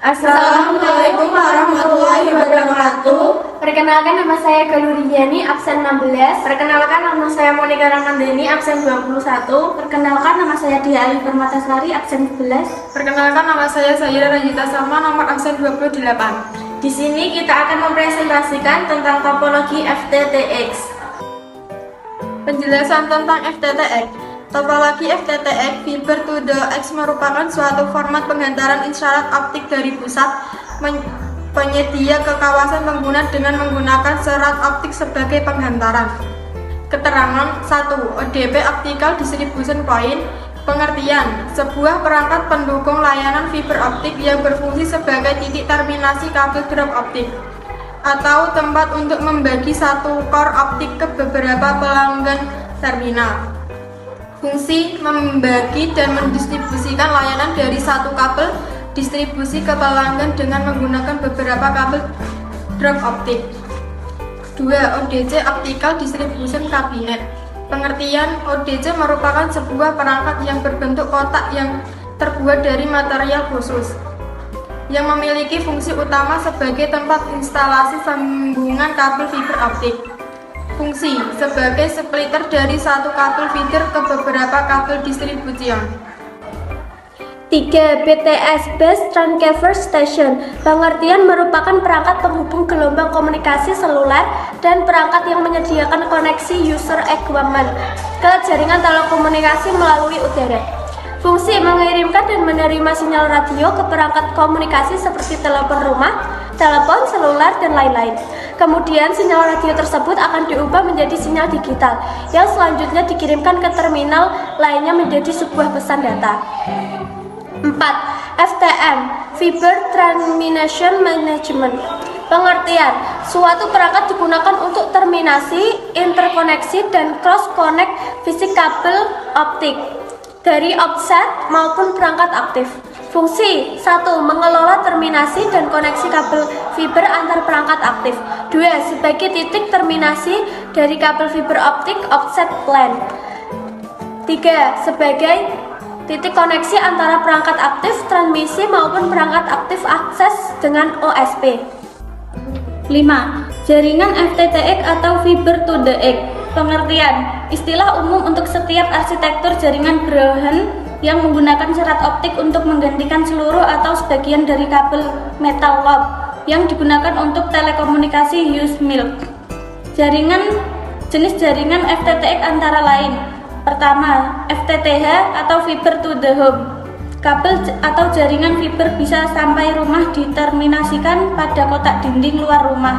Assalamualaikum warahmatullahi wabarakatuh. Perkenalkan, nama saya Galuriani, absen 16. Perkenalkan, nama saya Monika Ramandani, absen 21. Perkenalkan, nama saya Dia Ali Permatasari, absen 11. Perkenalkan, nama saya Zahira Rajita Salma, nomor absen 28. Di sini kita akan mempresentasikan tentang topologi FTTX. Penjelasan tentang FTTX. Topologi FTTX, Fiber to the X, merupakan suatu format penghantaran isyarat optik dari pusat penyedia ke kawasan pengguna dengan menggunakan serat optik sebagai penghantaran. Keterangan 1. ODP Optical Distribution Point. Pengertian: sebuah perangkat pendukung layanan fiber optik yang berfungsi sebagai titik terminasi kabel drop optik atau tempat untuk membagi satu core optik ke beberapa pelanggan terminal. Fungsi: membagi dan mendistribusikan layanan dari satu kabel distribusi ke pelanggan dengan menggunakan beberapa kabel drop optik. 2. ODC Optical Distribution Cabinet. Pengertian: ODC merupakan sebuah perangkat yang berbentuk kotak yang terbuat dari material khusus yang memiliki fungsi utama sebagai tempat instalasi sambungan kabel fiber optik. Fungsi: sebagai splitter dari satu kabel feeder ke beberapa kabel distribution. 3. BTS Base Transceiver Station. Pengertian: merupakan perangkat penghubung gelombang komunikasi seluler dan perangkat yang menyediakan koneksi user equipment ke jaringan telekomunikasi melalui udara. Fungsi: mengirimkan dan menerima sinyal radio ke perangkat komunikasi seperti telepon rumah, telepon seluler, dan lain-lain. Kemudian sinyal radio tersebut akan diubah menjadi sinyal digital yang selanjutnya dikirimkan ke terminal lainnya menjadi sebuah pesan data. 4. FTM Fiber Termination Management. Pengertian: suatu perangkat digunakan untuk terminasi, interkoneksi, dan cross-connect fisik kabel optik dari offset maupun perangkat aktif. Fungsi: 1. Mengelola terminasi dan koneksi kabel fiber antar perangkat aktif. 2. Sebagai titik terminasi dari kabel fiber optik offset LAN. 3. Sebagai titik koneksi antara perangkat aktif transmisi maupun perangkat aktif akses dengan OSP. 5. Jaringan FTTX atau Fiber to the X. Pengertian: istilah umum untuk setiap arsitektur jaringan Broadband yang menggunakan serat optik untuk menggantikan seluruh atau sebagian dari kabel metal loop yang digunakan untuk telekomunikasi USMILK. Jenis jaringan FTTX antara lain: pertama, FTTH atau Fiber to the Home. Kabel atau jaringan fiber bisa sampai rumah diterminasikan pada kotak dinding luar rumah.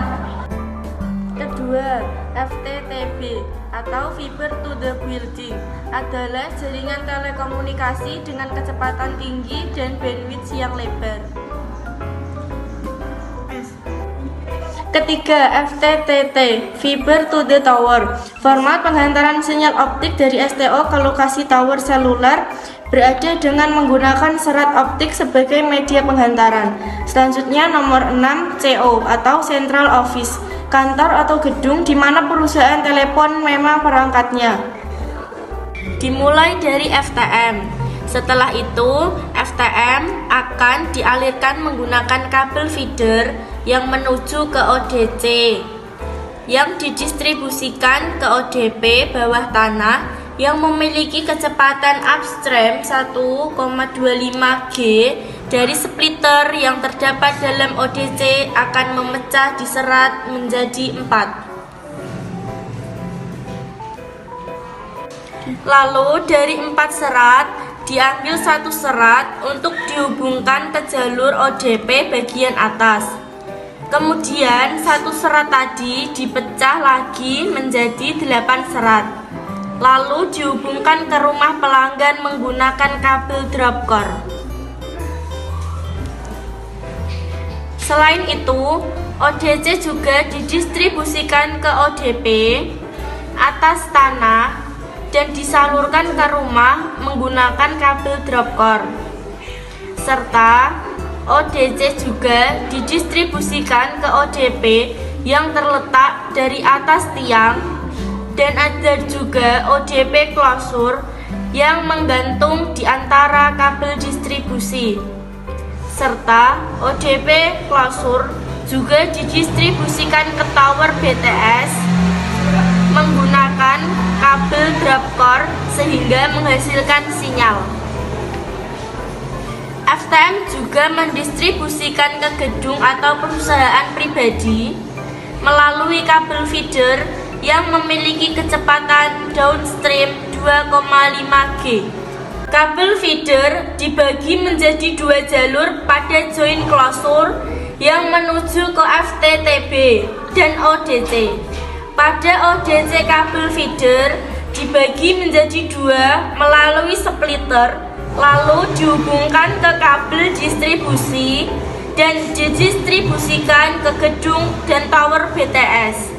Kedua, FTTB atau Fiber to the Building adalah jaringan telekomunikasi dengan kecepatan tinggi dan bandwidth yang lebar. Ketiga, FTTT Fiber to the Tower. Format penghantaran sinyal optik dari STO ke lokasi tower seluler berada dengan menggunakan serat optik sebagai media penghantaran. Selanjutnya, nomor 6, CO atau Central Office, kantor atau gedung di mana perusahaan telepon memang perangkatnya. Dimulai dari FTM. Setelah itu, FTM akan dialirkan menggunakan kabel feeder yang menuju ke ODC yang didistribusikan ke ODP bawah tanah yang memiliki kecepatan upstream 1,25 G dari splitter yang terdapat dalam ODC akan memecah di serat menjadi 4. Lalu dari 4 serat diambil satu serat untuk dihubungkan ke jalur ODP bagian atas. Kemudian satu serat tadi dipecah lagi menjadi 8 serat. Lalu dihubungkan ke rumah pelanggan menggunakan kabel drop core. Selain itu, ODC juga didistribusikan ke ODP atas tanah dan disalurkan ke rumah menggunakan kabel drop core. Serta ODC juga didistribusikan ke ODP yang terletak dari atas tiang, dan ada juga ODP closure yang menggantung di antara kabel distribusi. serta ODP klosur juga didistribusikan ke tower BTS menggunakan kabel drop core sehingga menghasilkan sinyal. FTM juga mendistribusikan ke gedung atau perusahaan pribadi melalui kabel feeder yang memiliki kecepatan downstream 2,5G. Kabel feeder dibagi menjadi dua jalur pada join klosur yang menuju ke FTTB dan ODC. Pada ODC kabel feeder dibagi menjadi dua melalui splitter, lalu dihubungkan ke kabel distribusi dan didistribusikan ke gedung dan tower BTS.